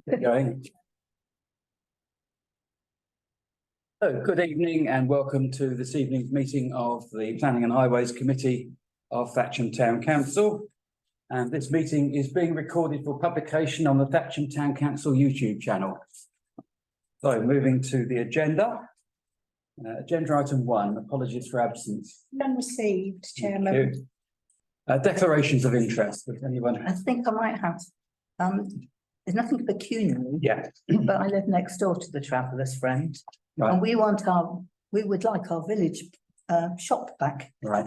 Get going. So, good evening and welcome to this evening's meeting of the Planning and Highways Committee of Thatcham Town Council. And this meeting is being recorded for publication on the Thatcham Town Council YouTube channel. So, moving to the agenda. Agenda item 1, apologies for absence. None received, Chairman. Declarations of interest. Does anyone? I think I might have. There's nothing pecuniary. Yeah. But I live next door to the Traveller's Friend, Right. and we would like our village shop back. Right.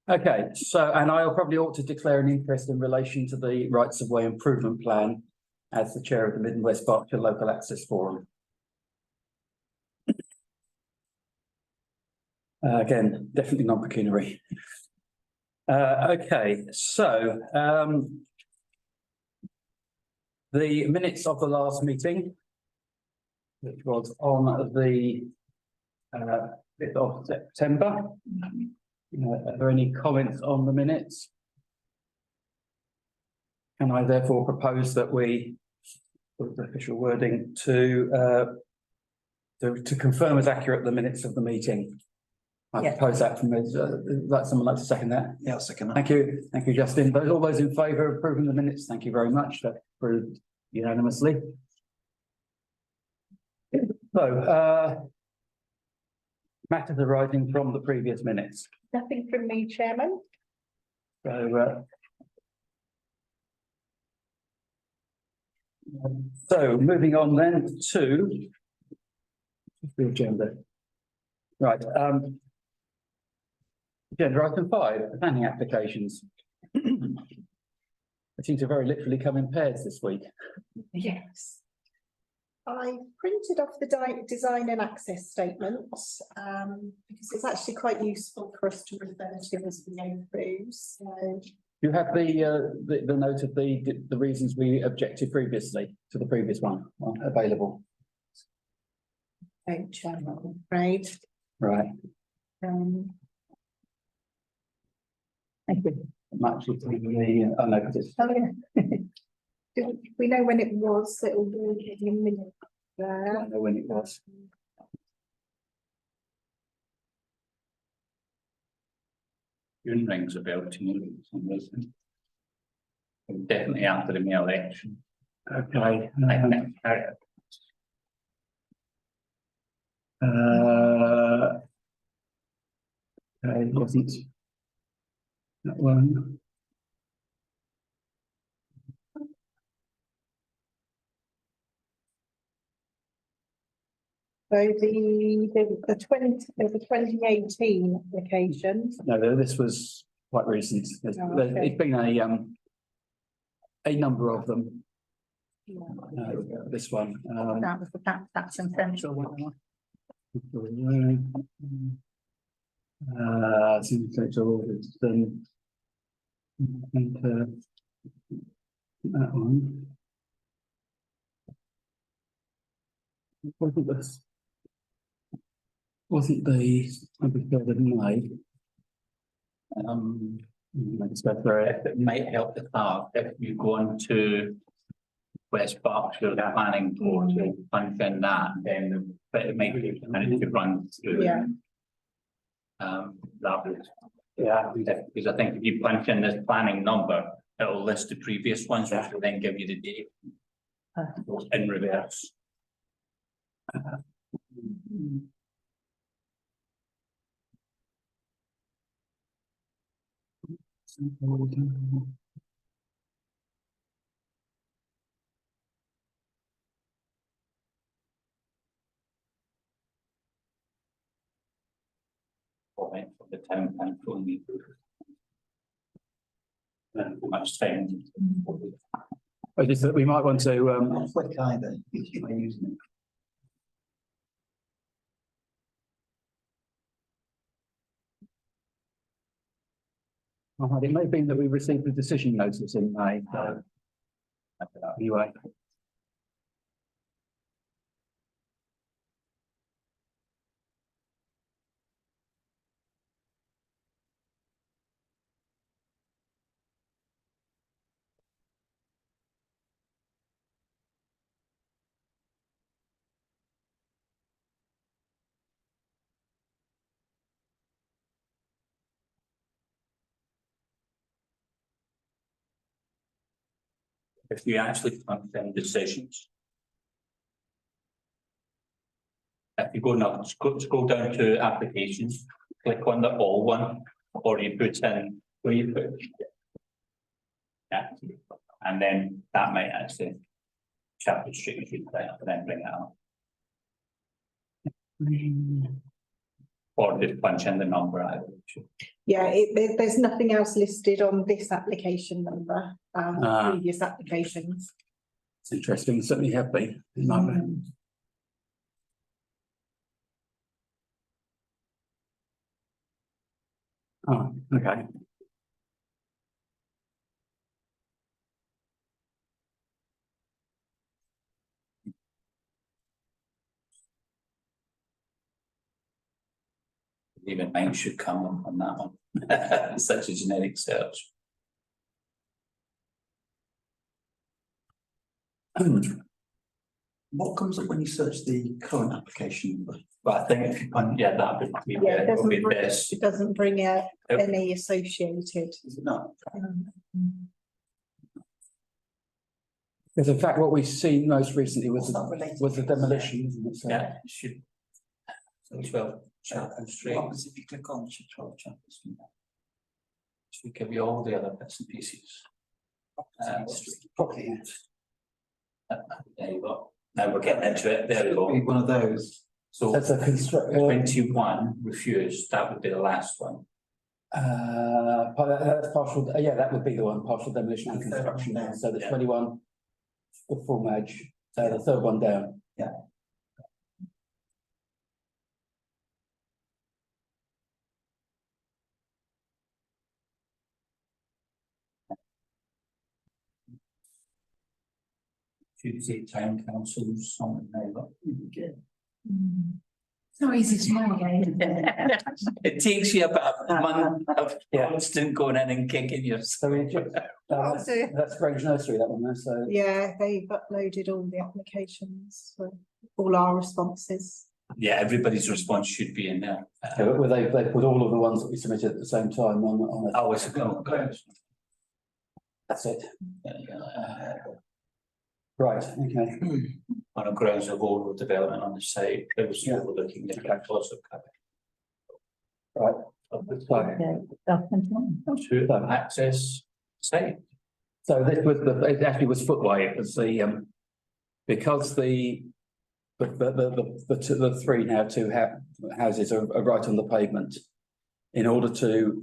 Okay, so, and I probably ought to declare an interest in relation to the Rights of Way Improvement Plan as the chair of the Mid and West Berkshire Local Access Forum. Again, definitely non-pecuniary. Okay, so the minutes of the last meeting, which was on the 5th of September. Are there any comments on the minutes? And I therefore propose that we put the official wording to confirm as accurate the minutes of the meeting. I propose that from that someone like to second that? Yeah, I'll second that. Thank you, Justin. All those in favour of approving the minutes, thank you very much. That's approved unanimously. So, matters arising from the previous minutes. Nothing from me, Chairman. So moving on then to the agenda. Right. Agenda item 5, planning applications. They seem to very literally come in pairs this week. Yes. I printed off the design and access statements because it's actually quite useful for us to refer to as we go through. So You have the note of the reasons we objected previously to the previous one available. don't Chairman, I'm afraid. Right. Thank you. Much of the oh no, because it's Do we know when it was? It'll be in a minute I there. don't know when it was. June rings a bell to me for some reason. Definitely after the election. Okay. It wasn't that one. So the 2018 application. No, this was quite recent. Oh, okay. It's been a number of them. Yeah. This one. That was the Thatcham Central one. Seems like it's done. That one. Wasn't the 23rd of May? Let's go through it. It might help the car if you go on to West Berkshire planning portal, punch in that, then it might take a minute to run through. Yeah. That would, Yeah. because I think if you punch in this planning number, it'll list the previous ones, which will then give you the date in reverse. For the town council meeting. Much time. I just thought we might want to Not quick either, by using it. it may have been that we received the decision notice in May. So anyway. If you actually punch them decisions. If you go now, scroll down to applications, click on the all one, or you put in, where you put. Yeah, and then that might actually. Chapter street, and then bring it out. Or just punch in the number out. Yeah, there's nothing else listed on this application number, previous applications. It's interesting, certainly have been. Oh, okay. Even mine should come up on that one. Such a generic search. What comes up when you search the current application number? But I think if you punch, yeah, that would be, Yeah, it would be this. it doesn't bring out any associated. Is it not? Because in fact, what we've seen most recently was What's that related was the to? demolition, isn't it? So- Yeah, it should. So 12 Chapel Street, What happens if you click on 12 Chapel Street? should give you all the other bits and pieces. Property. There you go. Now we're getting into it. There we go. One of those. So That's a construct. 21 refused, that would be the last one. That's partial, yeah, that would be the one, partial demolition and And the third one construction. down. So the Yeah. 21, the full merge, the third one down. Yeah. Tuesday town councils on the neighbour. It's not easy to navigate. It takes you about a month of Yeah. constant going in and kicking yourself. So we just, that's Grange Nursery, that one there, so. Yeah, they've uploaded all the applications for all our responses. Yeah, everybody's response should be in there. Yeah, but they put all of the ones that we submitted at the same time on it. Oh, it's a go. That's it. Yeah. Right, okay. On the grounds of all the development on the site, it was Yeah. overlooking the lots of Right. of the So, to access site. so this was it actually was footway, it was the, because the three now two houses are right on the pavement. In order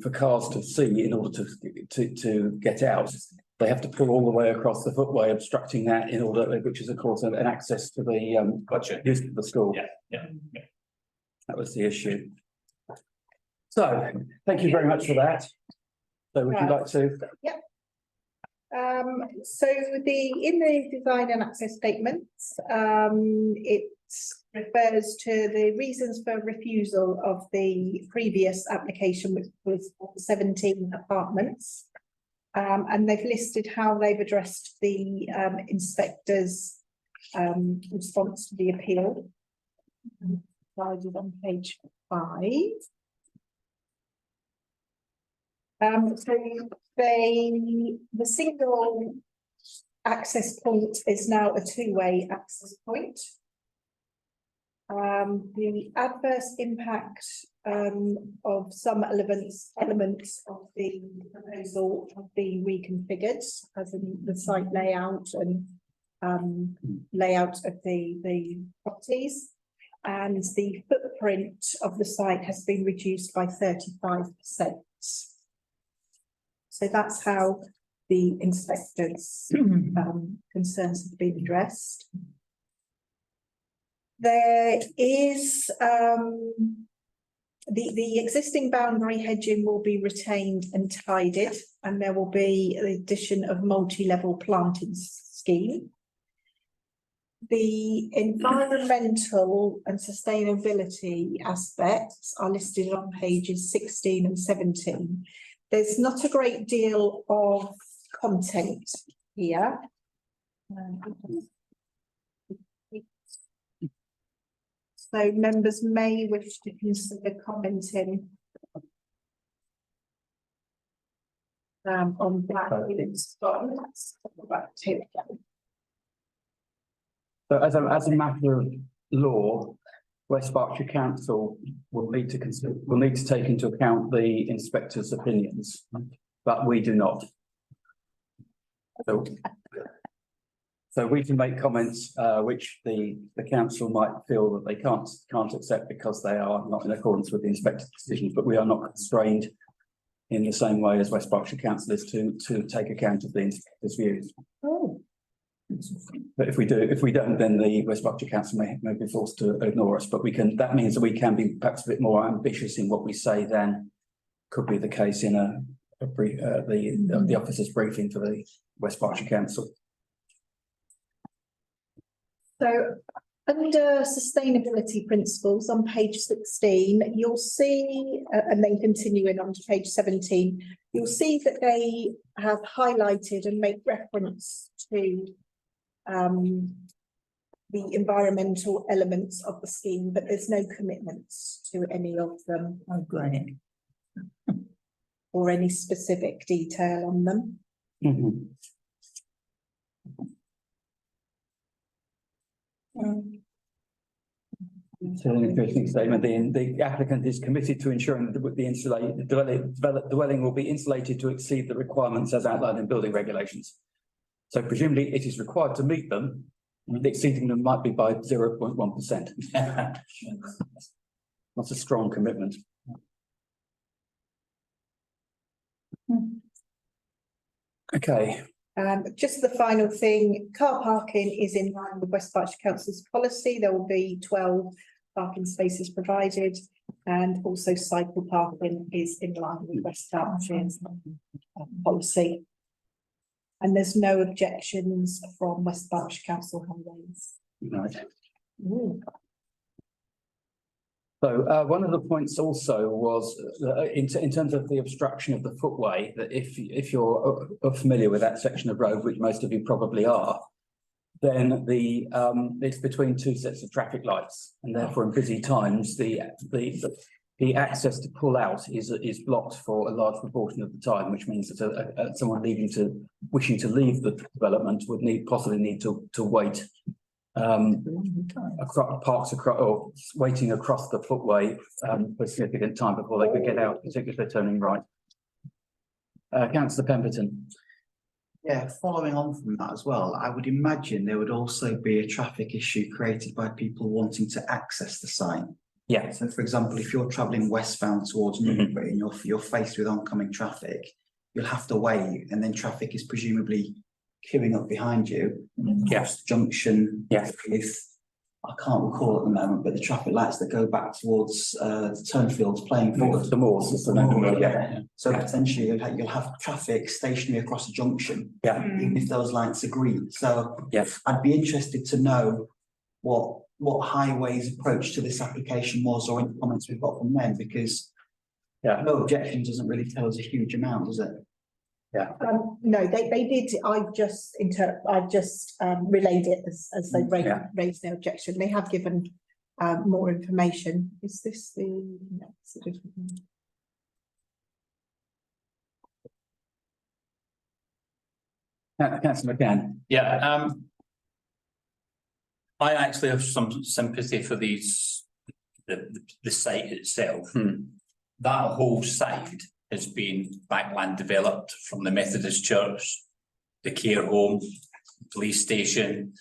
for cars to see, in order to get out, they have to pull all the way across the footway, obstructing that in order, which is of course an access to the Gotcha. use of the school. Yeah. That was the issue. So, thank you very much for that. So would you Right. like to? So in the design and access statements, it refers to the reasons for refusal of the previous application, which was 17 apartments. And they've listed how they've addressed the inspector's response to the appeal. Provided on page 5. So the single access point is now a two-way access point. The adverse impact of some elements of the proposal have been reconfigured, as in the site layout and layout of the properties. And the footprint of the site has been reduced by 35%. So that's how the inspector's concerns have been addressed. There is the existing boundary hedging will be retained and tidied, and there will be the addition of multi-level planting scheme. The environmental and sustainability aspects are listed on pages 16 and 17. There's not a great deal of content here. So members may wish to consider commenting on that. Let's talk about it again. So as a matter of law, West Berkshire Council will need to take into account the inspector's opinions, but we do not. So we can make comments which the council might feel that they can't accept because they are not in accordance with the inspector's decisions, but we are not constrained in the same way as West Berkshire Council is to take account of the inspector's views. Oh, But if we don't, then the West Berkshire Council may be forced to ignore us, but that means that we can be perhaps a bit more ambitious in what we say than could be the case in the officer's briefing for the West Berkshire Council. So under sustainability principles on page 16, you'll see, and then continuing on to page 17, you'll see that they have highlighted and make reference to the environmental elements of the scheme, but there's no commitments to any of them. oh, great. Or any specific detail on them. Mhm. So an interesting statement, the applicant is committed to ensuring that the dwelling will be insulated to exceed the requirements as outlined in building regulations. So presumably it is required to meet them, exceeding them might be by 0.1%. Not a strong commitment. Okay. Just the final thing, car parking is in line with West Berkshire Council's policy. There will be 12 parking spaces provided, and also cycle parking is in line with West Berkshire's policy. And there's no objections from West Berkshire Council Highways. Right. Ooh. So one of the points also was in terms of the obstruction of the footway, that if you're familiar with that section of road, which most of you probably are, then it's between two sets of traffic lights, and therefore in busy times the access to pull out is blocked for a large proportion of the time, which means that someone wishing to leave the development would possibly need to wait. Waiting across the footway for a significant time before they could get out, particularly if they're turning right. Councillor Pemberton. Yeah, following on from that as well, I would imagine there would also be a traffic issue created by people wanting to access the site. Yeah. So for example, if you're travelling westbound towards Newbury and you're faced with oncoming traffic, you'll have to wait, and then traffic is presumably queuing up behind you. Yes. Junction. Yes. With, I can't recall at the moment, but the traffic lights that go back towards the Turnfields playing field. The Moors. Yeah. So Yeah. potentially you'll have traffic stationary across the junction. Yeah. Even if those lights are green. So Yes. I'd be interested to know what Highway's approach to this application was, or any comments we've got from them, because no objection doesn't really tell us a huge amount, does it? No, they did. I've just relayed it as they raised their objection. They have given more information. Is this the next? Councillor McCann. Yeah, I actually have some sympathy for the site itself. That whole site has been backland developed from the Methodist Church, the care home, police station,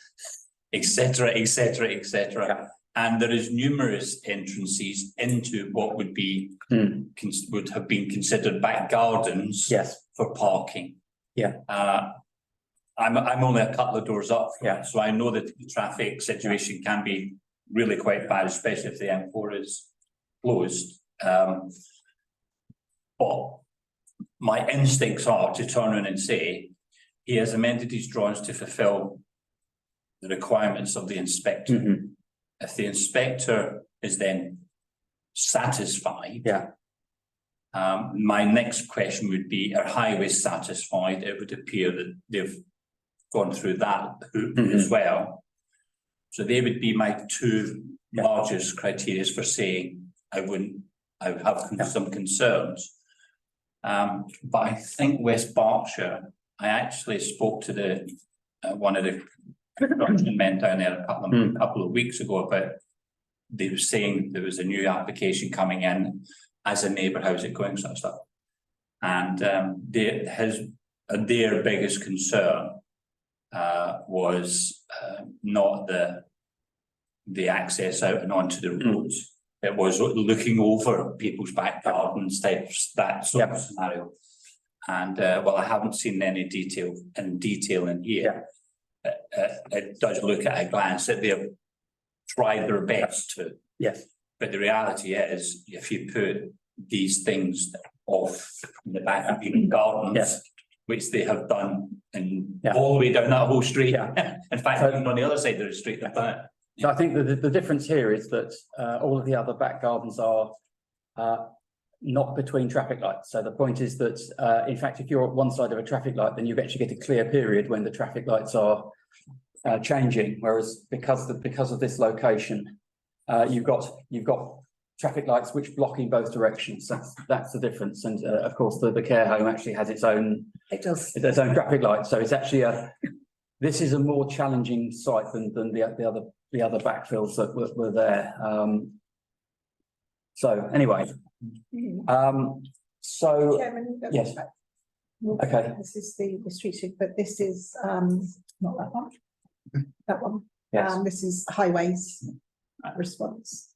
etc., etc., etc. And there is numerous entrances into what would have been considered back gardens. Yes. For parking. Yeah. I'm only a couple of doors up. Yeah. So I know that the traffic situation can be really quite bad, especially if the M4 is closed. But my instincts are to turn around and say he has amended his drawings to fulfill the requirements of the inspector. If the inspector is then satisfied, my next question would be, are highways satisfied? It would appear that they've gone through that hoop as well. So they would be my two largest criteria for saying I would have some concerns. But I think West Berkshire, I actually spoke to the, one of the construction men down there a couple of weeks ago about, they were saying there was a new application coming in as a neighbour, how's it going, sort of stuff. And their biggest concern was not the access out and onto the roads. It was looking over people's back gardens, types, that sort of scenario. And well, I haven't seen any detail in here. It does look at a glance that they've tried their best to. Yes. But the reality is, if you put these things off in the back of people's gardens, which they have done, and all the way down that whole street. In fact, even on the other side of the street, they've done it. So I think that the difference here is that all of the other back gardens are not between traffic lights. So the point is that in fact, if you're at one side of a traffic light, then you actually get a clear period when the traffic lights are changing. Whereas because of this location, you've got traffic lights which block in both directions. That's the difference. And of course, the care home actually has its own. It does. Its own traffic light. So it's actually this is a more challenging site than the other backfills that were there. So anyway, so Chairman, yes. Okay. This is the street, but this is not that one. That one. Yes. This is highways response.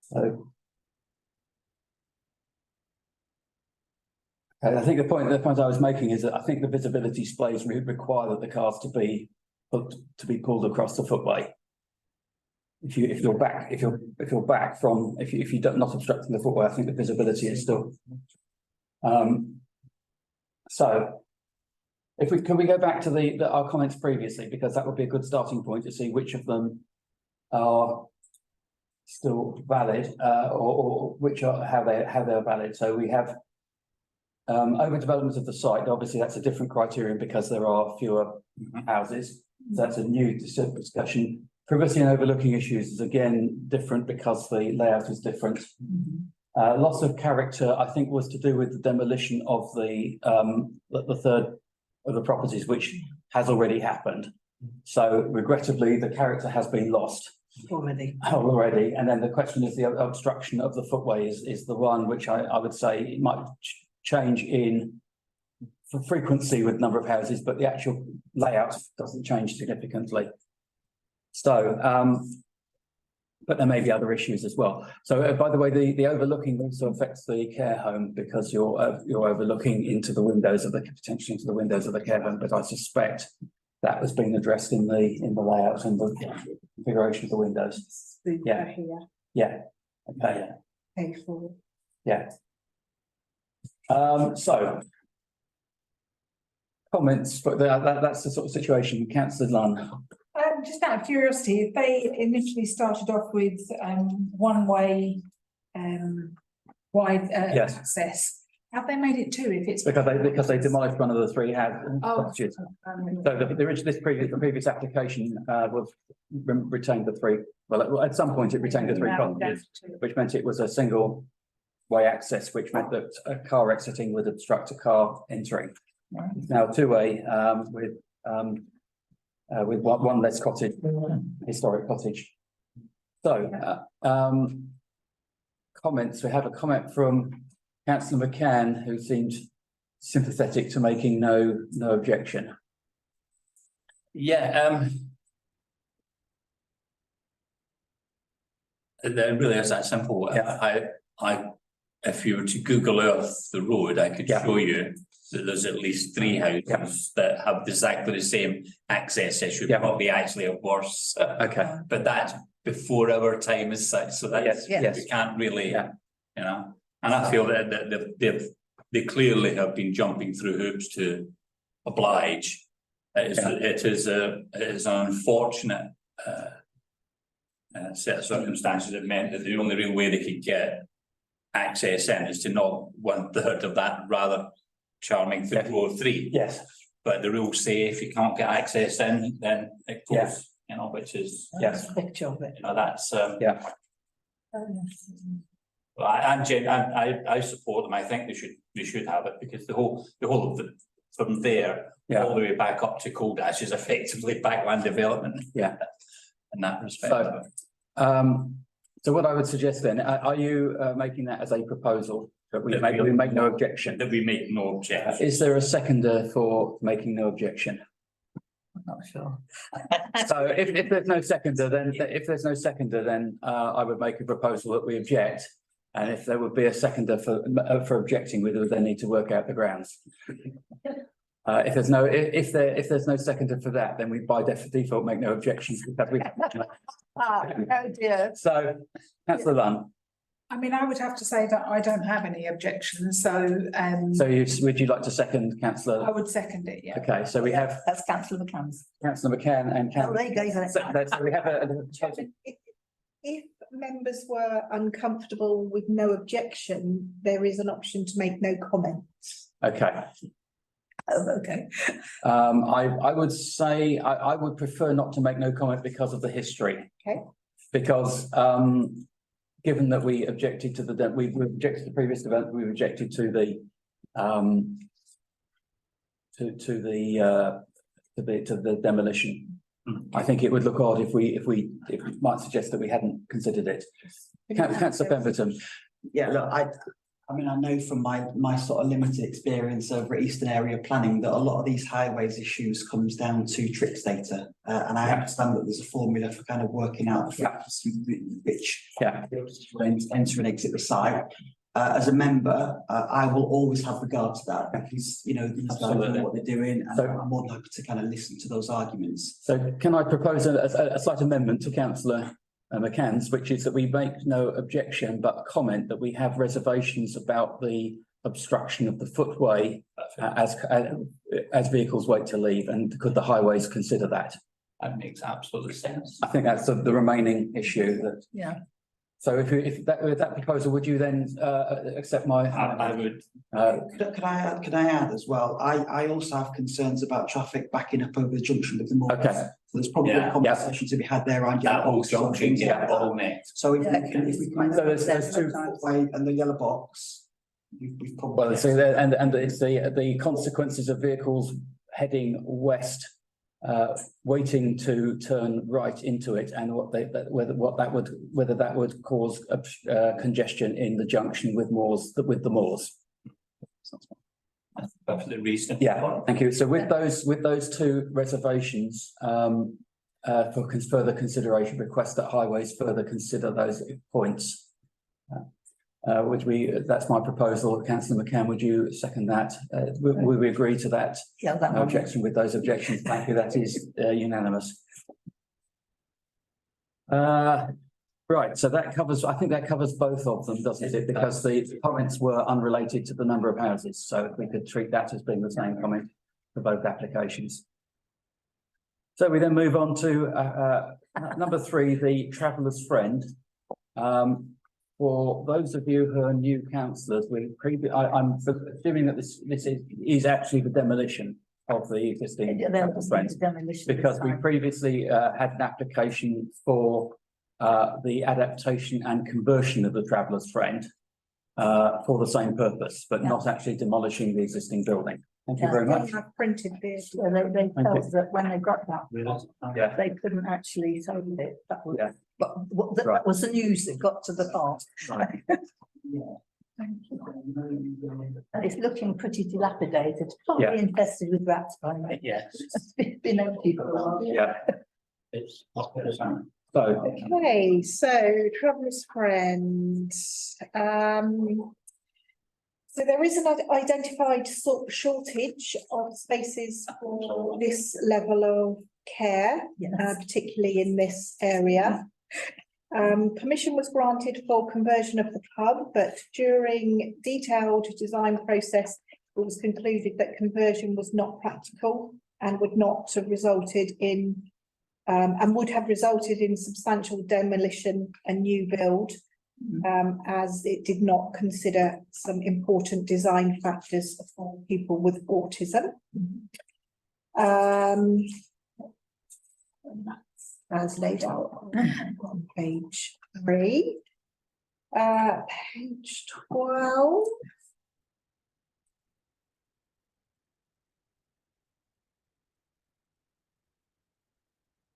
So I think the point I was making is that I think the visibility displays require that the cars to be pulled across the footway. If you're back from if you don't not obstructing the footway, I think the visibility is still. So can we go back to our comments previously, because that would be a good starting point to see which of them are still valid or which are how they're valid. So we have overdevelopment of the site. Obviously, that's a different criterion because there are fewer houses. So that's a new discussion. Privacy and overlooking issues is again different because the layout is different. Loss of character, I think, was to do with the demolition of the third of the properties, which has already happened. So regrettably, the character has been lost already. And then the question is the obstruction of the footway is the one which I would say it might change in for frequency with number of houses, but the actual layout doesn't change significantly. So, but there may be other issues as well. So, by the way, the overlooking also affects the care home because you're overlooking into the windows of potentially into the windows of the care home. But I suspect that was being addressed in the layout and the configuration of the windows. Yeah. Yeah. Okay. A4. Yeah. So comments, but that's the sort of situation. Councillor Lunn. Just out of curiosity, they initially started off with one-way wide Yes. access. Have they made it two? If it's Because they demolished one of the three houses. Oh. So the previous application retained the three. Well, at some point it retained the three cottages, which meant it was a single way access, which meant that a car exiting would obstruct a car entering. Right. Now two-way with one less cottage, historic cottage. So comments. We have a comment from Councillor McCann, who seemed sympathetic to making no objection. Yeah, it really is that simple. Yeah. If you were to Google Earth the road, I could show you that there's at least three houses that have exactly the same access issue, probably actually a worse. Okay. But that's before our time as such, so that's yes. we can't really, you know. And I feel that they clearly have been jumping through hoops to oblige It is an unfortunate set of circumstances that meant that the only real way they could get access in is to knock 1/3 of that rather charming footfall of 3. Yes. But the rules say if you can't get access in, then it goes, Yes. you know, which is, Yes. Picture of it. you know, that's Yeah. I support them. I think they should have it because the whole of the from there all the way back up to Coldash is effectively backland development. Yeah. In that respect. So what I would suggest then, are you making that as a proposal that we make no objection? That we make no objection. Is there a seconder for making no objection? I'm not sure. So if there's no seconder, then I would make a proposal that we object. And if there would be a seconder for objecting, we would then need to work out the grounds. If there's no seconder for that, then we by default make no objections. Oh dear. So, Councillor Lunn, I mean, I would have to say that I don't have any objections, so would you like to second I Councillor? would second it, yeah. Okay, so we have That's Councillor McCann's. Councillor McCann and Oh, there you go. So we have If members were uncomfortable with no objection, there is an option to make no comment. okay. Oh, okay. I would say I would prefer not to make no comment because of the history. Okay. Because given that we objected to we objected to the previous development, we objected to the to the demolition. I think it would look odd if we might suggest that we hadn't considered it. Councillor Pemberton. Yeah, look, I mean, I know from my sort of limited experience over at Eastern Area Planning that a lot of these highways issues comes down to tricks data. And I understand that there's a formula for kind of working out which enter and exit the site. As a member, I will always have regard to that because, you know, these guys know what they're doing and I'm more than happy to kind of listen to those arguments. So can I propose a slight amendment to Councillor McCann's, which is that we make no objection but comment that we have reservations about the obstruction of the footway as vehicles wait to leave, and could the highways consider that? That makes absolute sense. I think that's the remaining issue that. Yeah. So with that proposal, would you then accept my? I would. Could I add as well? I also have concerns about traffic backing up over the junction with the moors. Okay. So there's probably a conversation to be had there on That whole yellow box. junction, all met. So if Yeah, we can, So there's two. footway and the yellow box, we've probably. Well, so there, and it's the consequences of vehicles heading west, waiting to turn right into it, and whether that would cause congestion in the junction with the moors. That's perfectly reasonable. Yeah, thank you. So with those two reservations, for further consideration, request that highways further consider those points. That's my proposal. Councillor McCann, would you second that? Will we agree to that? Yeah, that No one. objection with those objections. Thank you. That is unanimous. Right, so I think that covers both of them, doesn't it? Because the comments were unrelated to the number of houses. So if we could treat that as being the same comment for both applications. So we then move on to number 3, the traveller's friend. For those of you who are new councillors, I'm assuming that this is actually the demolition of the existing traveller's friend, because we previously had an application for the adaptation and conversion of the traveller's friend for the same purpose, but not actually demolishing the existing building. Thank you very much. I've printed this. So they felt that when they got that, Yeah. they couldn't actually sell it. That was, Yeah. but that was the news that got to the part. Right. And it's looking pretty dilapidated, probably infested with rats by now. Yes. It's been empty for a while. Yeah. It's. So, Okay, so traveller's friend. So there is an identified shortage of spaces for this level of care, Yes. particularly in this area. Permission was granted for conversion of the pub, but during detailed design process, it was concluded that conversion was not practical and would not have resulted in and would have resulted in substantial demolition and new build, as it did not consider some important design factors for people with autism. That's as laid out on page 3. Page 12.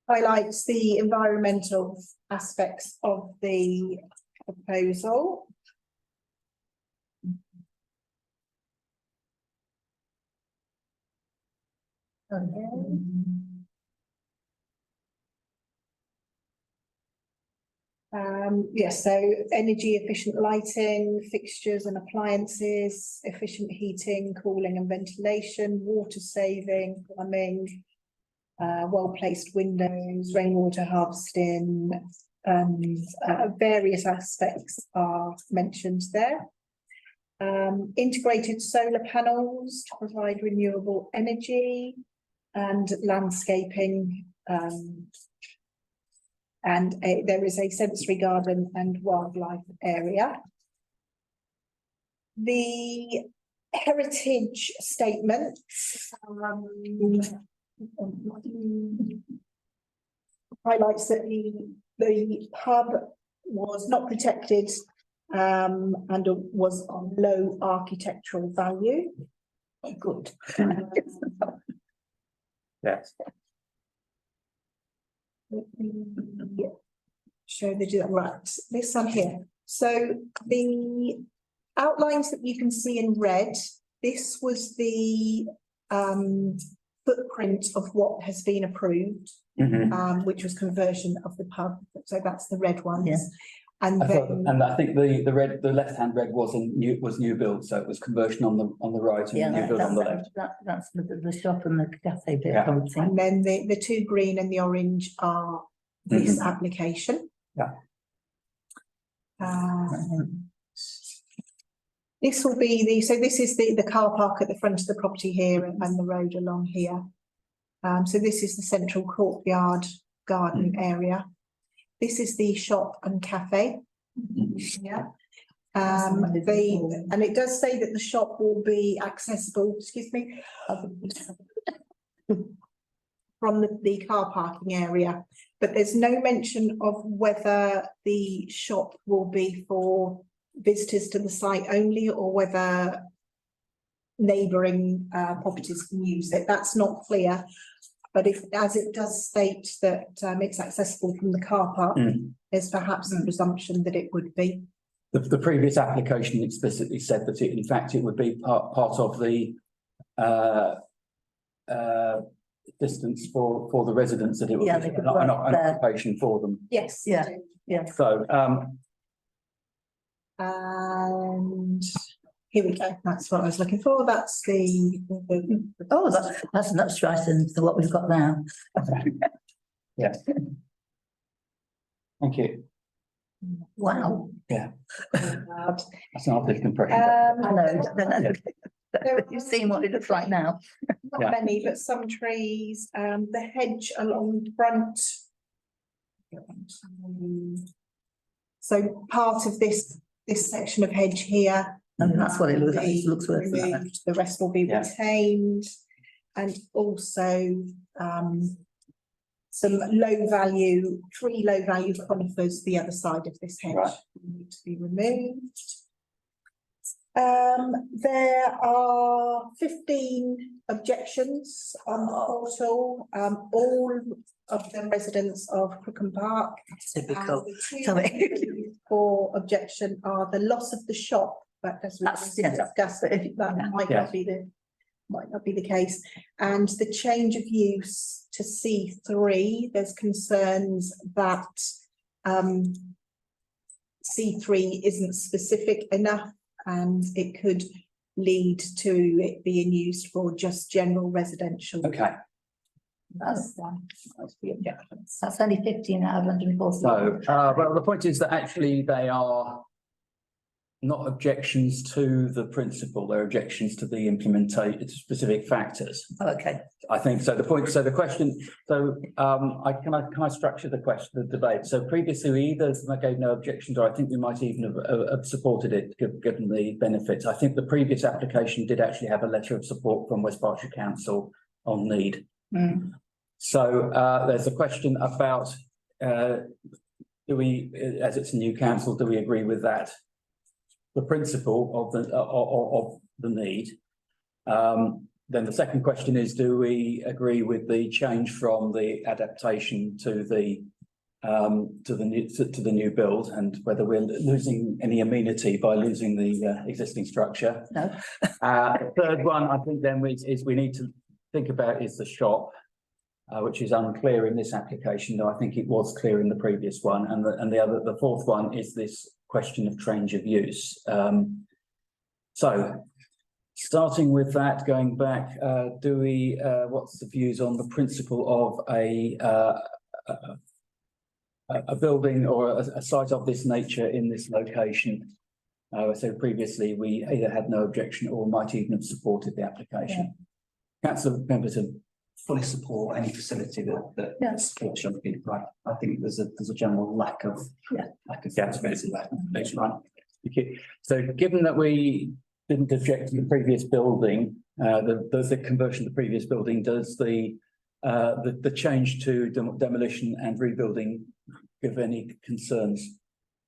Highlights the environmental aspects of the proposal. Yes, so energy efficient lighting, fixtures and appliances, efficient heating, cooling and ventilation, water saving, plumbing, well-placed windows, rainwater harvesting, and various aspects are mentioned there. Integrated solar panels to provide renewable energy and landscaping. And there is a sensory garden and wildlife area. The heritage statement highlights that the pub was not protected and was of low architectural value. Good. Yes. Show the right, this one here. So the outlines that you can see in red, this was the footprint of what has been approved, which was conversion of the pub. So that's the red ones. Yeah. And then I think the left-hand red was new build, so it was conversion on the right and new build on the left. That's the shop and the cafe bit, Yeah. I would think. and then the two green and the orange are this application. Yeah. This will be so this is the car park at the front of the property here and the road along here. So this is the central courtyard garden area. This is the shop and cafe. Yeah. And it does say that the shop will be accessible, excuse me, from the car parking area, but there's no mention of whether the shop will be for visitors to the site only or whether neighbouring properties can use it. That's not clear, but as it does state that it's accessible from the car park, there's perhaps a presumption that it would be. The previous application explicitly said that in fact it would be part of the distance for the residents, that it would Yeah, be they could an work there. occupation for them. Yes. Yeah. Yeah. So And here we go. That's what I was looking for. That's Oh, that's much nicer than what we've got now. yeah. Thank you. Wow. That's an artistic impression. I know. You've seen what it looks like now. Not Yeah. many, but some trees, the hedge along the front. So part of this section of hedge here. And that's what it looks like. It looks worse than that. removed. The rest will be Yeah. retained, and also some low value conifers the other side of this hedge Right. need to be removed. There are 15 objections on the portal, all of the residents of Crookham Park. Typical. And the two Sorry. for objection are the loss of the shop, but as we That's- yeah. discussed, that might Yeah. not be the case. And the change of use to C3, there's concerns that C3 isn't specific enough and it could lead to it being used for just general residential. Okay, That's the objections. That's only 15 out of 140. so well, the point is that actually they are not objections to the principle, they're objections to the implementation, specific factors. Okay. I think so. The question, can I structure the question, the debate? So previously we either gave no objections, or I think we might even have supported it, given the benefits. I think the previous application did actually have a letter of support from West Berkshire Council on need. Mm. So there's a question about do we, as it's a new council, do we agree with that? The principle of the need. Then the second question is, do we agree with the change from the adaptation to the new build, and whether we're losing any amenity by losing the existing structure? No. The third one, I think then is we need to think about is the shop, which is unclear in this application, though I think it was clear in the previous one. And the fourth one is this question of change of use. So starting with that, going back, what's the views on the principle of a building or a site of this nature in this location? I said previously, we either had no objection or might even have supported the application. Councillor Pemberton. Fully support any facility that Yeah. supports young people. I think there's a general lack of flexibility there. That's right. Thank you. So given that we didn't object to the previous building, the conversion of the previous building, does the change to demolition and rebuilding give any concerns?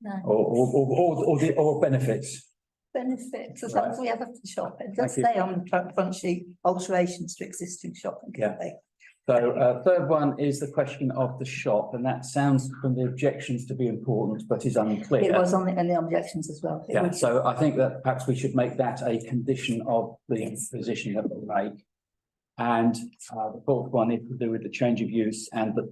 No. Or benefits? Benefits, as long as we have a shop, it does Thank you. say on the front sheet, alterations to existing shop. Yeah. So third one is the question of the shop, and that sounds from the objections to be important, but is unclear. It was on in the objections as well. It Yeah, would- so I think that perhaps we should make that a condition of the position that we make. And the fourth one is to do with the change of use and the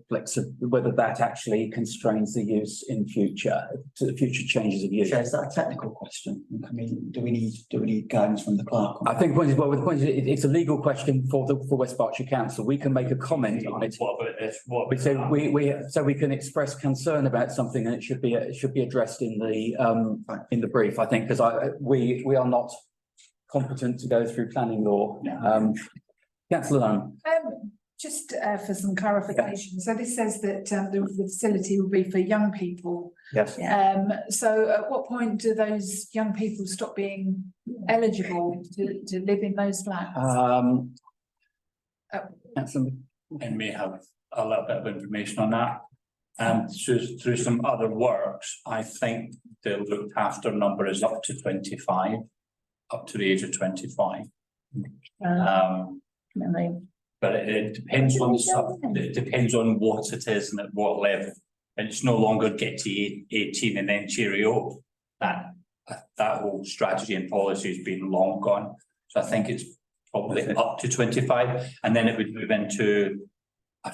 whether that actually constrains the use in future, to the future changes of use. Chair, is that a technical question? I mean, do we need guidance from the clerk? I think the point is, it's a legal question for West Berkshire Council. We can make a comment on it. What about this? What We say we can express concern about something, and it should be addressed in the brief, I think, because we are not competent to go through planning law. Councillor Lunn. Just for some clarification, so this says that the facility will be for young people. Yes. So at what point do those young people stop being eligible to live in those flats? Councillor. And may have a little bit of information on that. And through some other works, I think the looked after number is up to 25, up to the age of 25. But it depends on it depends on what it is and at what level. And it's no longer get to 18 and then cheerio. That whole strategy and policy has been long gone. So I think it's probably up to 25, and then it would move into a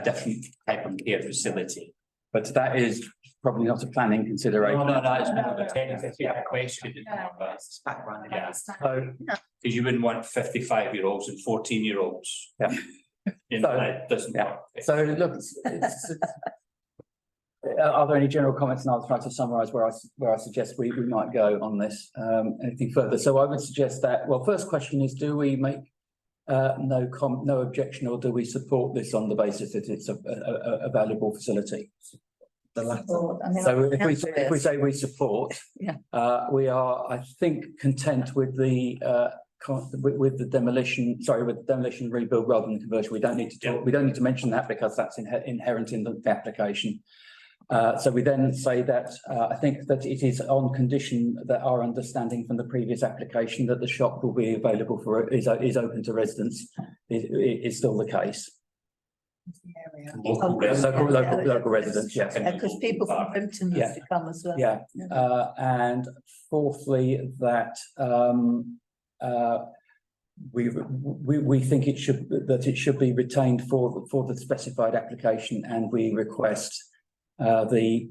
different type of care facility. But that is probably not a planning consideration. No, it's more of a technical question. It's background. Yeah. So, Because you wouldn't want 55-year-olds and 14-year-olds. Yeah. You know, that doesn't yeah. work. So look, are there any general comments? And I'll try to summarise where I suggest we might go on this. Anything further? So I would suggest that, well, first question is, do we make no objection, or do we support this on the basis that it's a valuable facility? The latter. So if we say we support, we are, I think, content with the demolition, rebuild rather than conversion. We don't need to mention that because that's inherent in the application. So we then say that I think that it is on condition that our understanding from the previous application that the shop will be available is open to residents is still the case. Local residents, yes. Because people from Brimpton used to come as well. Yeah, and fourthly, that we think it should be retained for the specified application, and we request the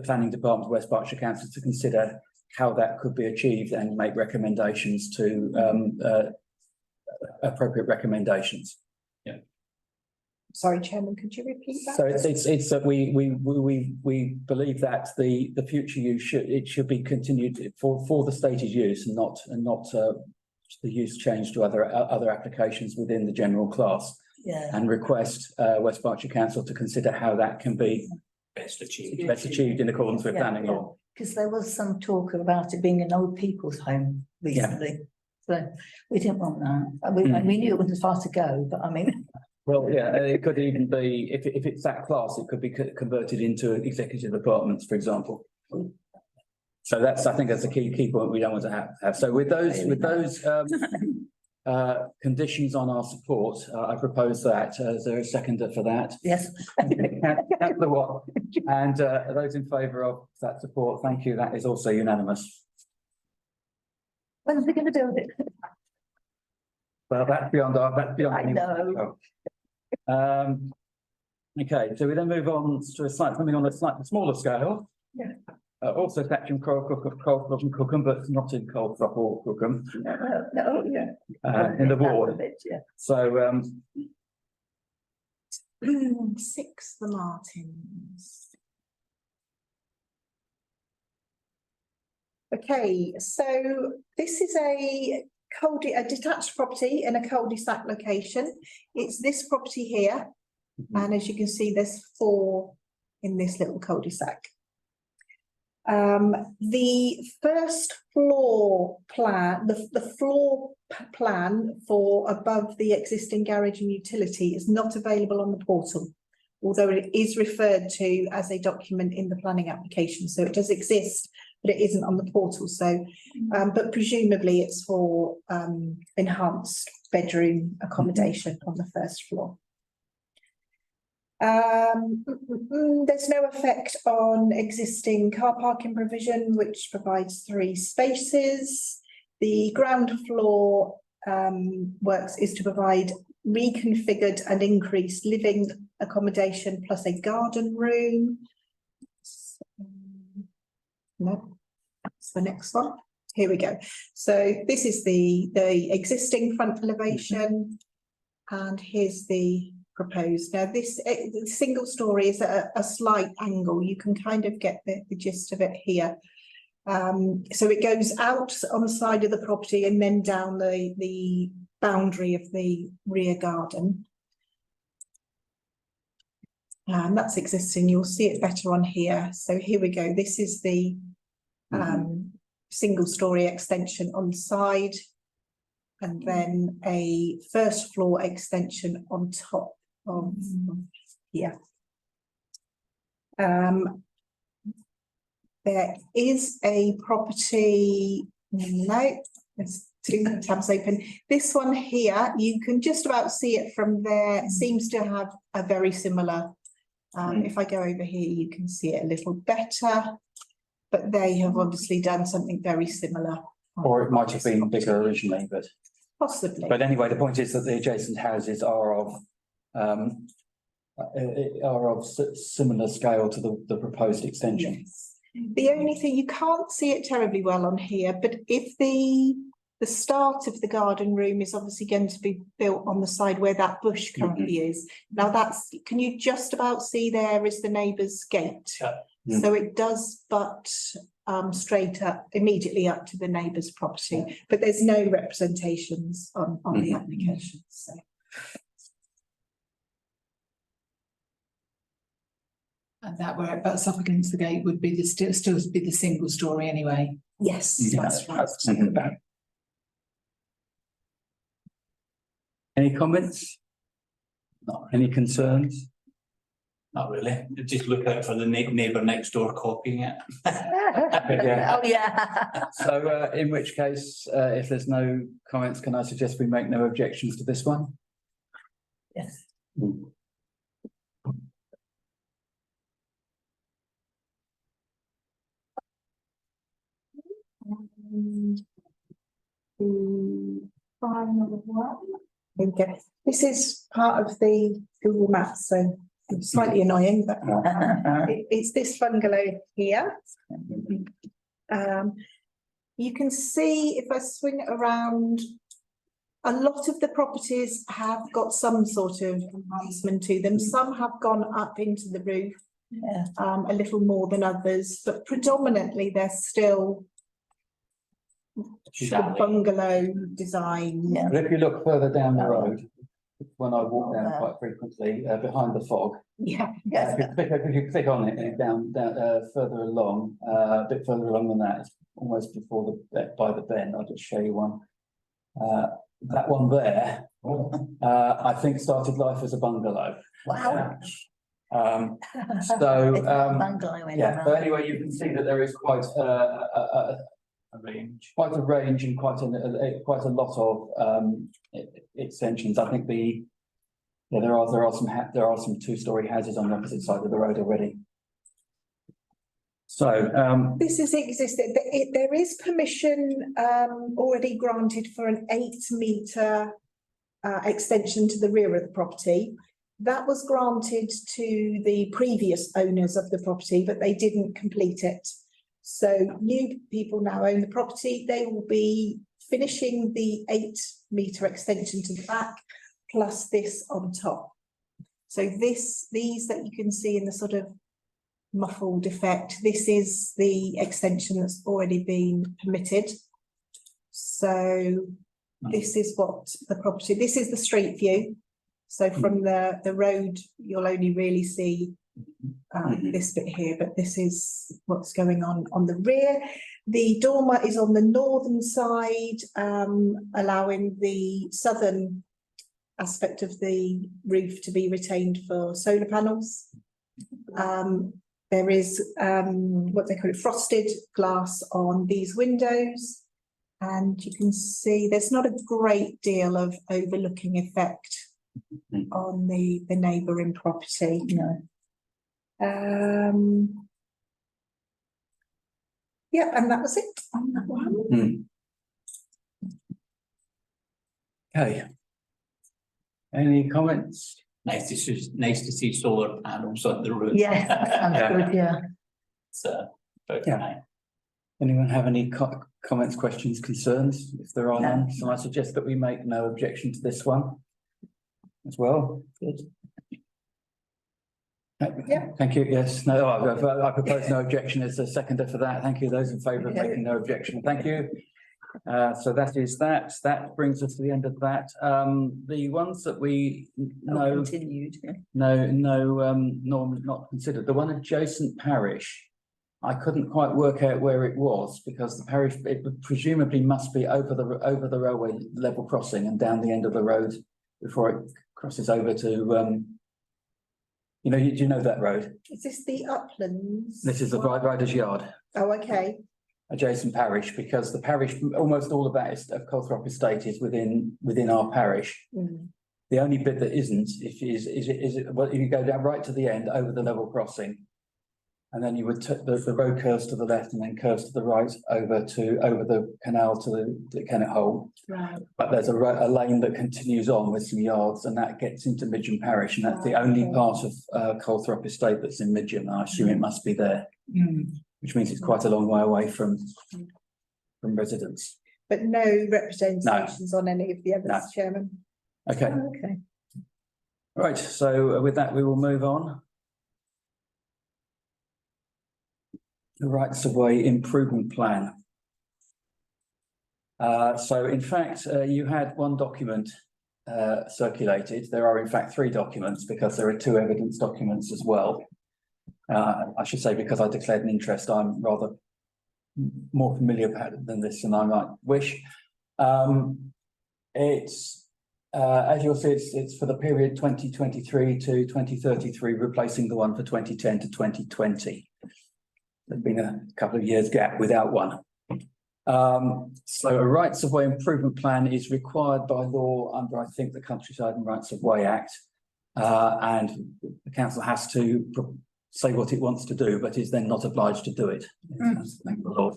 planning department of West Berkshire Council to consider how that could be achieved and make recommendations to appropriate recommendations. Yeah. Sorry, Chairman, could you repeat that? So it's that we believe that the future use should be continued for the stated use and not the use change to other applications within the general class Yeah, and request West Berkshire Council to consider how that can be Best achieved. best achieved in accordance with Yeah, planning law. because there was some talk about it being an old people's home recently. So we didn't want that. We knew it wasn't far to go, but I mean, Well, yeah, it could even be, if it's that class, it could be converted into executive apartments, for example. So that's, I think that's a key point we don't want to have. So with those conditions on our support, I propose that. Is there a seconder for that? yes. Councillor Watt. And those in favour of that support, thank you. That is also unanimous. When are they going to build it? Well, that's beyond I know. Okay, so we then move on to something on a slightly smaller scale. Yeah. Also Thatcham, Colthrop and Crookham, but not in Colthrop or Crookham, No, yeah. in the That ward. bit, yeah. So, 6 the Martins. Okay, so this is a detached property in a cul-de-sac location. It's this property here, and as you can see, there's 4 in this little cul-de-sac. The first floor plan, the floor plan for above the existing garage and utility is not available on the portal, although it is referred to as a document in the planning application. So it does exist, but it isn't on the portal. So, but presumably it's for enhanced bedroom accommodation on the first floor. There's no effect on existing car parking provision, which provides 3 spaces. The ground floor works is to provide reconfigured and increased living accommodation plus a garden room. No, that's the next one. Here we go. So this is the existing front elevation, and here's the proposed. Now this single story is at a slight angle. You can kind of get the gist of it here. So it goes out on the side of the property and then down the boundary of the rear garden. And that's existing. You'll see it better on here. So here we go. This is the single story extension on the side, and then a first floor extension on top of here. There is a property, no, there's 2 tabs open. This one here, you can just about see it from there. It seems to have a very similar, if I go over here, you can see it a little better, but they have obviously done something very similar. or it might have been bigger originally, but. Possibly. But anyway, the point is that the adjacent houses are of similar scale to the proposed extension. Yes. The only thing, you can't see it terribly well on here, but if the start of the garden room is obviously going to be built on the side where that bush currently is. Now can you just about see there is the neighbour's gate? Yeah. So it does butt straight up, immediately up to the neighbour's property, but there's no representations on the application, so. And that where it butts up against the gate would be still be the single story anyway. Yes, that's right. Any comments? No. Any concerns? Not really. Just look out for the neighbour next door copying it. Oh, yeah. So in which case, if there's no comments, can I suggest we make no objections to this one? Yes. Final one. Okay, this is part of the Google Maps, so it's slightly annoying, but it's this bungalow here. You can see if I swing it around, a lot of the properties have got some sort of enhancement to them. Some have gone up into the roof, a little more than others, but predominantly they're still Chalet. bungalow design. Yeah. But if you look further down the road, when I walk down Yeah. quite frequently, behind the fog, Yeah, Yes. if you click on it and down, further along, a bit further along than that, almost before by the bend, I'll just show you one. That one there, I think started life as a bungalow. Wow. So, It's not a bungalow yeah, but anymore. anyway, you can see that there is quite a range, and quite a lot of extensions. I think there are some two-story houses on the opposite side of the road already. So, this is existing, there is permission already granted for an 8 metre extension to the rear of the property. That was granted to the previous owners of the property, but they didn't complete it. So new people now own the property. They will be finishing the 8 metre extension to the back, plus this on top. So these that you can see in the sort of muffled effect, this is the extension that's already been permitted. So this is what the property, this is the street view. So from the road, you'll only really see this bit here, but this is what's going on the rear. The dormer is on the northern side, allowing the southern aspect of the roof to be retained for solar panels. There is what they call it, frosted glass on these windows. And you can see there's not a great deal of overlooking effect on the neighbouring property. No. Yeah, and that was it on that one. okay. Any comments? Nice to see solar panels on the roof. Yes, that sounds good, yeah. So, but Yeah. Anyone have any comments, questions, concerns? If there are No. none, so I suggest that we make no objection to this one as well. Good. Yeah. Thank you. Yes, no, I propose no objection as a seconder for that. Thank you. Those in favour of Yeah. making no objection. Thank you. So that is that. That brings us to the end of that. The ones that we know, Continued, yeah. Norm not considered. The one adjacent parish, I couldn't quite work out where it was because the parish, it would presumably must be over the railway level crossing and down the end of the road before it crosses over to, do you know that road? Is this the Uplands? This is the Rider's Yard, Oh, okay. adjacent parish, because the parish, almost all of that of Colthrop Estate is within our parish. Mm. The only bit that isn't, if you go down right to the end over the level crossing, and then you would the road curves to the left and then curves to the right over the canal to the Kennet Hole. Right. But there's a lane that continues on with some yards, and that gets into Midgham Parish, and that's the only Okay. part of Colthrop Estate that's in Midgham. I assume it must be there, which means it's quite a long way away from residents. But no representations on any of the others, No. Chairman. Okay, Oh, okay. right. So with that, we will move on. The rights of way improvement plan. So in fact, you had one document circulated. There are in fact 3 documents because there are 2 evidence documents as well. I should say because I declared an interest, I'm rather more familiar than this than I might wish. It's as you'll see, it's for the period 2023 to 2033, replacing the one for 2010 to 2020. There's been a couple of years gap without one. So a rights of way improvement plan is required by law under, I think, the Countryside and Rights of Way Act. And the council has to say what it wants to do, but is then not obliged to do it. Thank the Lord.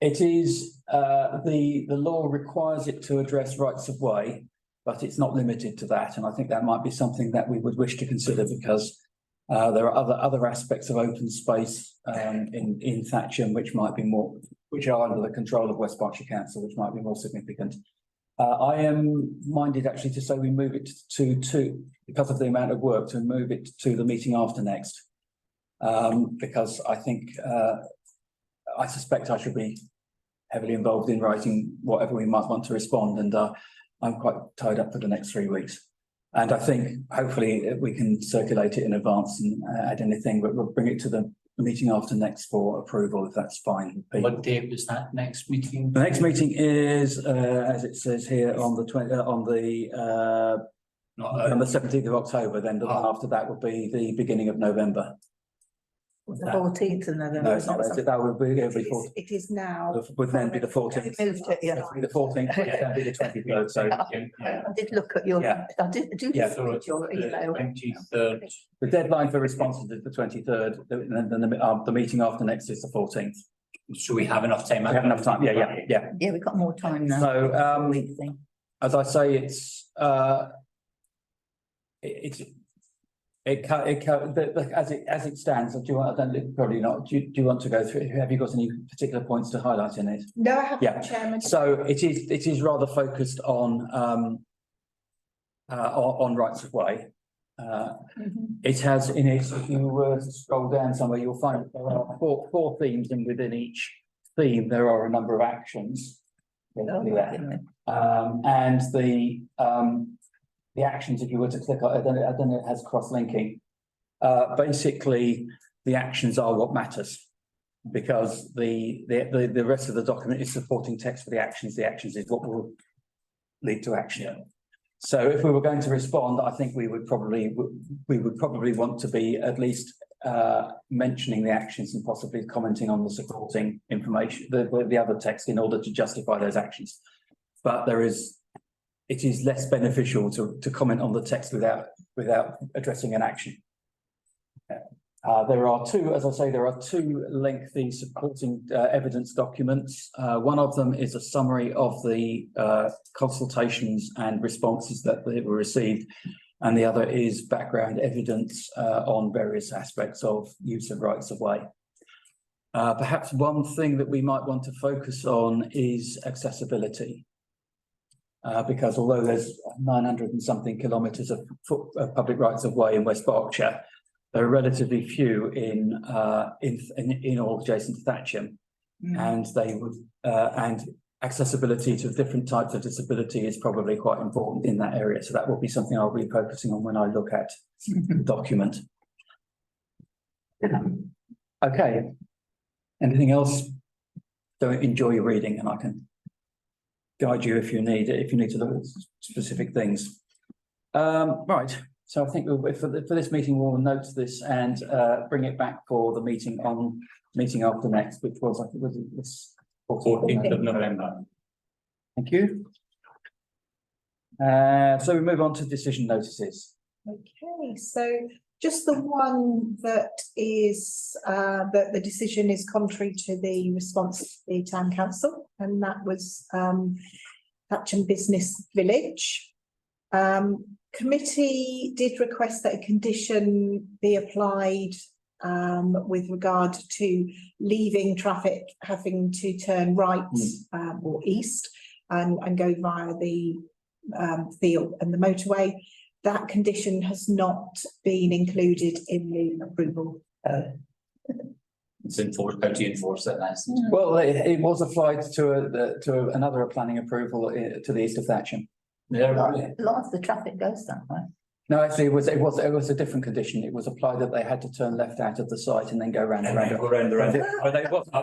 It is, the law requires it to address rights of way, but it's not limited to that. And I think that might be something that we would wish to consider because there are other aspects of open space in Thatcham which are under the control of West Berkshire Council, which might be more significant. I am minded actually to say we move it to because of the amount of work, to move it to the meeting after next. Because I think I suspect I should be heavily involved in writing whatever we might want to respond, and I'm quite tied up for the next 3 weeks. And I think hopefully we can circulate it in advance and add anything, but we'll bring it to the meeting after next for approval, if that's fine with people. What date was that next meeting? The next meeting is, as it says here, on the on the 17th of October, then the one after that will be the beginning of November. The 14th of November. No, it's not, that would be, it'll be It is now. would then be the 14th. We moved it, yeah. It'll be the 14th, it'll be the 23rd, so Yeah. I did look at your, Yeah. I did Yeah. look at your email. 23rd. the deadline for responses is the 23rd, and then the meeting after next is the 14th. So we have enough time. We have enough time, yeah. Yeah, we've got more time now. So, Week thing. as I say, as it stands, do you want, I don't, probably not, do you want to go through, have you got any particular points to highlight in it? No, I haven't, Yeah. Chairman. So it is rather focused on rights of way. It has in it, if you were to scroll down somewhere, you'll find that there are four themes, and within each theme, there are a number of actions. And the actions, if you were to click on it, I don't know, it has cross-linking. Basically, the actions are what matters, because the rest of the document is supporting text for the actions. The actions is what will lead to action. So if we were going to respond, I think we would probably want to be at least mentioning the actions and possibly commenting on the supporting information, the other text, in order to justify those actions. But it is less beneficial to comment on the text without addressing an action. There are two lengthy supporting evidence documents. One of them is a summary of the consultations and responses that were received, and the other is background evidence on various aspects of use of rights of way. Perhaps one thing that we might want to focus on is accessibility. Because although there's 900 and something kilometres of public rights of way in West Berkshire, there are relatively few in all adjacent to Thatcham, and and accessibility to different types of disability is probably quite important in that area. So that will be something I'll be focusing on when I look at the document. Okay. Anything else? So enjoy your reading, and I can guide you if you need to look at specific things. Right. So I think for this meeting, we'll note this and bring it back for the meeting after next, which was, I think, was this 14th of November. Thank you. So we move on to decision notices. Okay, so just the one that is, that the decision is contrary to the response of the town council, and that was Thatcham Business Village. Committee did request that a condition be applied with regard to leaving traffic having to turn right or east and go via the field and the motorway. That condition has not been included in the approval. It's enforced, how do you enforce it? That's Well, it was applied to another planning approval to the east of Thatcham. A lot of the traffic goes that way. No, actually, it was a different condition. It was applied that they had to turn left out of the site and then go round. But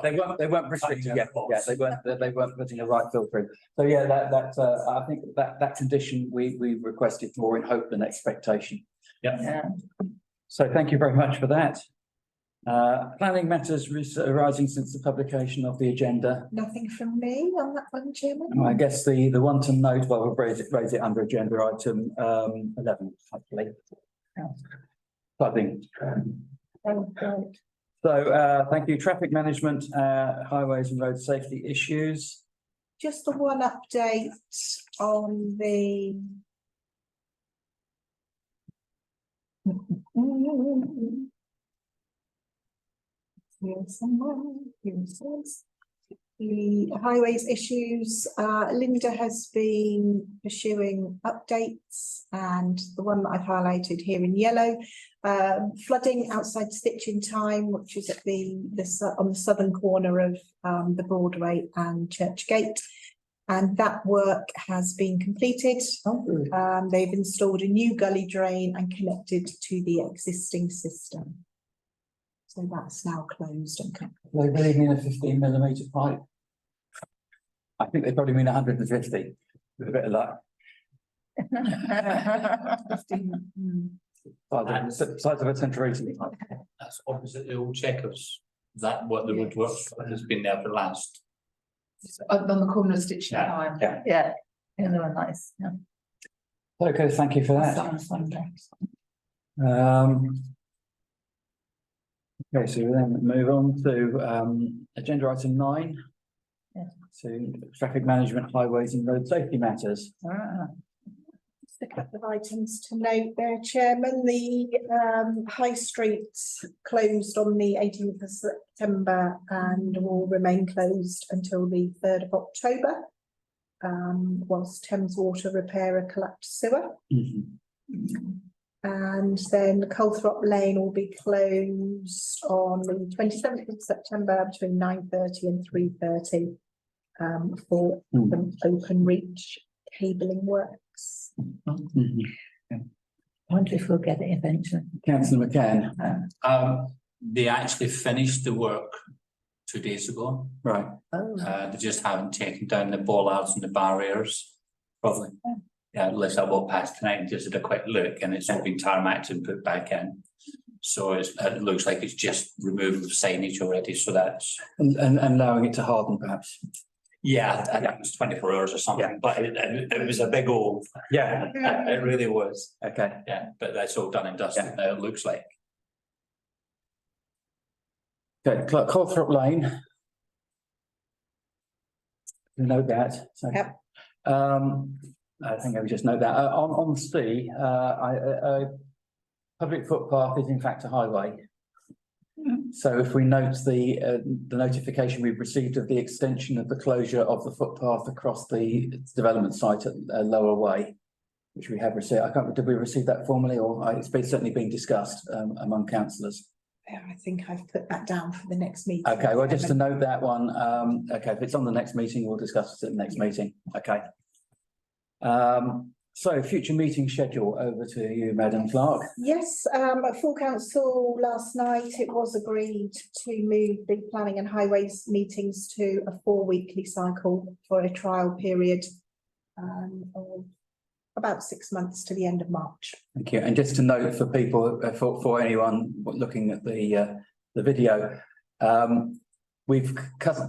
they weren't restricted yet. Yeah, they weren't putting a right filter in. So yeah, I think that condition we requested more in hope than expectation. Yeah. So thank you very much for that. Planning matters arising since the publication of the agenda. Nothing from me on that one, Chairman. I guess the one to note, well, we'll raise it under agenda item 11, hopefully. I think. So thank you. Traffic management, highways and road safety issues. Just the one update on the. Here somewhere, here it says. The highways issues, Linda has been pursuing updates, and the one that I've highlighted here in yellow, flooding outside Stitch in Time, which is at on the southern corner of the Broadway and Church Gate. And that work has been completed. They've installed a new gully drain and connected to the existing system. So that's now closed and They really mean a 15mm pipe? I think they probably mean 150, with a bit of luck. Size of a central heating pipe. That's opposite the old Checkers. Is that what the woodwork has been there for last? On the corner of Stitch in Yeah. Time. Yeah. Yeah, yeah, they were nice, yeah. Okay, thank you for that. Sounds Sunday. Okay, so we then move on to agenda item 9. Yeah. To traffic management, highways and road safety matters. just a couple of items to note there, Chairman. The High Street closed on the 18th of September and will remain closed until the 3rd of October. Whilst Thames Water repair a collapsed sewer. And then Colthrop Lane will be closed on the 27th of September between 9:30 and 3:30 for some open reach cabling works. I wonder if we'll get it eventually. Councillor McCann. They actually finished the work 2 days ago. Right. Oh, They just haven't taken down the bollards and the barriers, probably. Yeah, at least I walked past tonight and just did a quick look, and it's all been tarmacked and put back in. So it looks like it's just removal of signage already, so that's. And allowing it to harden perhaps. Yeah, I think it was 24 hours or something, but it was a big old. Yeah. It really was, Okay. yeah, but that's all done and dusted now, it looks like. Okay, Colthrop Lane. We note that, so. Yep. I think I would just note that, on C, public footpath is in fact a highway. So if we note the notification we've received of the extension of the closure of the footpath across the development site at Lower Way, which we have received, did we receive that formally, or it's certainly been discussed among councillors? Yeah, I think I've put that down for the next meeting. Okay, well, just to note that one, okay, if it's on the next meeting, we'll discuss it at the next meeting, okay. So future meeting schedule, over to you, Madam Clerk. Yes, at full council last night, it was agreed to move the planning and highways meetings to a 4-weekly cycle for a trial period of about 6 months to the end of March. Thank you. And just to note for people, for anyone looking at the video, we've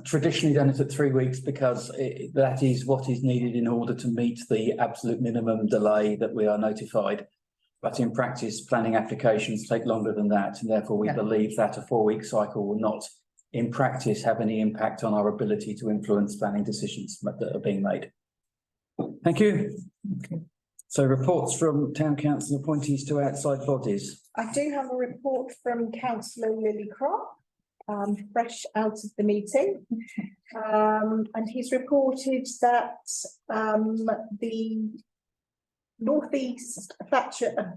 traditionally done it at 3 weeks because that is what is needed in order to meet the absolute minimum delay that we are notified. But in practice, planning applications take longer than that, and therefore we believe that a 4-week cycle will not, in practice, have any impact on our ability to influence planning decisions that are being made. Thank you. okay. So reports from town council appointees to outside bodies. I do have a report from Councillor Lillycrop, fresh out of the meeting. And he's reported that the Northeast Thatcham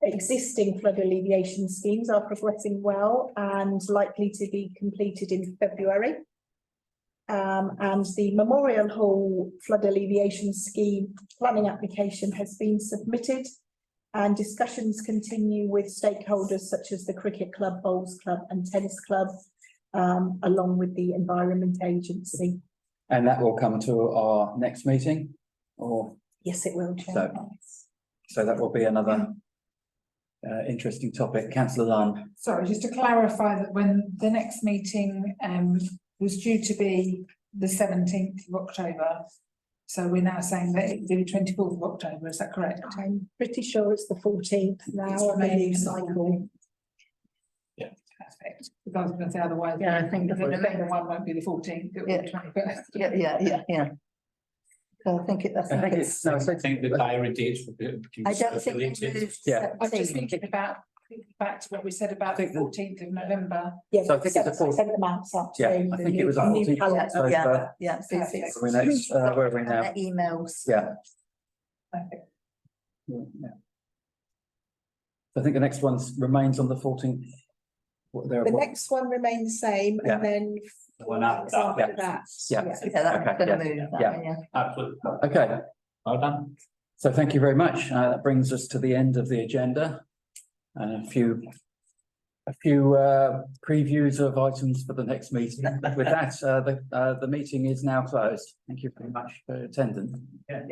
existing flood alleviation schemes are progressing well and likely to be completed in February. And the Memorial Hall flood alleviation scheme planning application has been submitted, and discussions continue with stakeholders such as the Cricket Club, Bowls Club and Tennis Club, along with the Environment Agency. And that will come to our next meeting, or? Yes, it will, Chair. So that will be another interesting topic. Councillor Lunn. Sorry, just to clarify that when the next meeting was due to be the 17th of October. So we're now saying that it'd be the 24th of October, is that correct? I'm pretty sure it's the 14th now of the new cycle. Yeah. Perfect. Because I was going to say otherwise. Yeah, I think the the November one won't be the 14th, it'll be the 21st. Yeah. So I think I think the diary dates will be. I don't think they consolidated. moved Yeah. I was just 17th. thinking about back to what we said about the think the- 14th of November. Yeah, So I think it's the fourth- send them out up to Yeah, I the think it was new- the new 14th. calendar. So, Yeah, so it's- Perfect. Where are we next? Where are we and now? their emails. Yeah. Perfect. Yeah. I think the next one remains on the 14th. The next one remains the same Yeah. and then The one after that, after that. Yeah. Yeah, that's Okay, gonna yeah, move, that yeah. one, yeah. absolutely. Okay, Well done. so thank you very much. That brings us to the end of the agenda. And a few previews of items for the next meeting. With that, the meeting is now closed. Thank you very much for attending. Yeah.